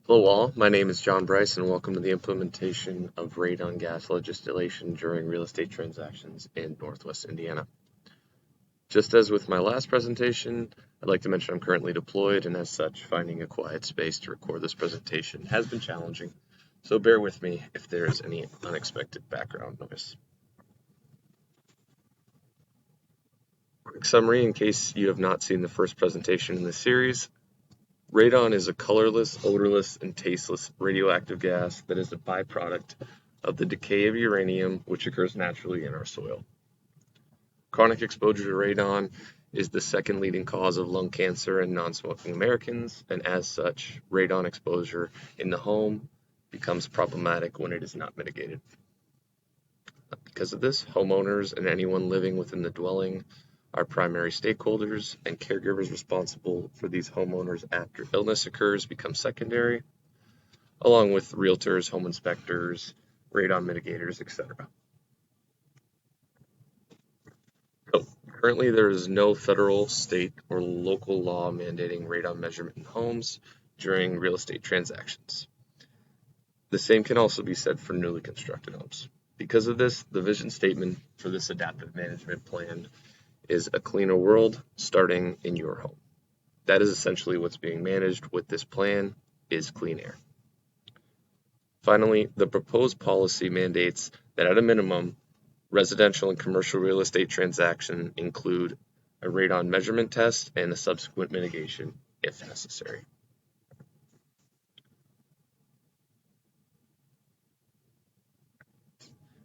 Hello all, my name is John Bryce and welcome to the implementation of radon gas legislation during real estate transactions in Northwest Indiana. Just as with my last presentation, I'd like to mention I'm currently deployed and as such finding a quiet space to record this presentation has been challenging, so bear with me if there is any unexpected background noise. Quick summary in case you have not seen the first presentation in this series. Radon is a colorless, odorless, and tasteless radioactive gas that is a byproduct of the decay of uranium, which occurs naturally in our soil. Chronic exposure to radon is the second leading cause of lung cancer in non-smoking Americans, and as such, radon exposure in the home becomes problematic when it is not mitigated. Because of this, homeowners and anyone living within the dwelling are primary stakeholders, and caregivers responsible for these homeowners after illness occurs become secondary, along with realtors, home inspectors, radon mitigators, etc. So, currently, there is no federal, state, or local law mandating radon measurement in homes during real estate transactions. The same can also be said for newly constructed homes. Because of this, the vision statement for this adaptive management plan is a cleaner world starting in your home. That is essentially what's being managed with this plan is clean air. Finally, the proposed policy mandates that at a minimum, residential and commercial real estate transactions include a radon measurement test and a subsequent mitigation if necessary.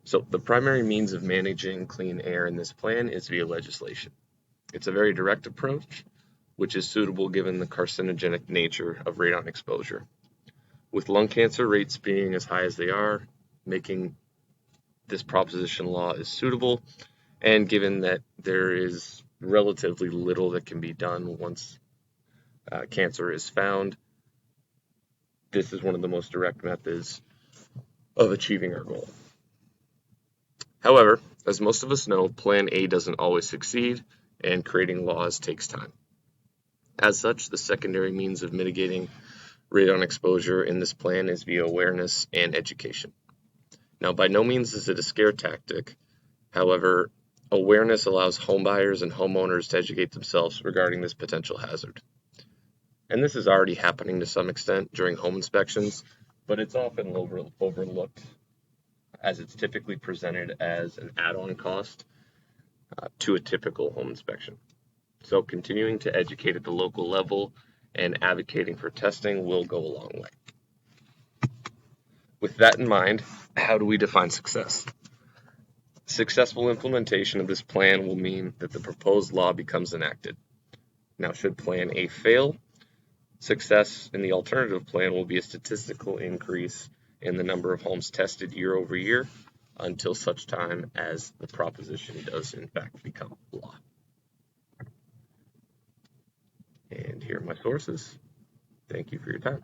So the primary means of managing clean air in this plan is via legislation. It's a very direct approach, which is suitable given the carcinogenic nature of radon exposure. With lung cancer rates being as high as they are, making this proposition law is suitable, and given that there is relatively little that can be done once cancer is found, this is one of the most direct methods of achieving our goal. However, as most of us know, Plan A doesn't always succeed, and creating laws takes time. As such, the secondary means of mitigating radon exposure in this plan is via awareness and education. Now, by no means is it a scare tactic. However, awareness allows homebuyers and homeowners to educate themselves regarding this potential hazard. And this is already happening to some extent during home inspections, but it's often overlooked as it's typically presented as an add-on cost to a typical home inspection. So continuing to educate at the local level and advocating for testing will go a long way. With that in mind, how do we define success? Successful implementation of this plan will mean that the proposed law becomes enacted. Now, should Plan A fail, success in the alternative plan will be a statistical increase in the number of homes tested year over year until such time as the proposition does in fact become law. And here are my sources. Thank you for your time.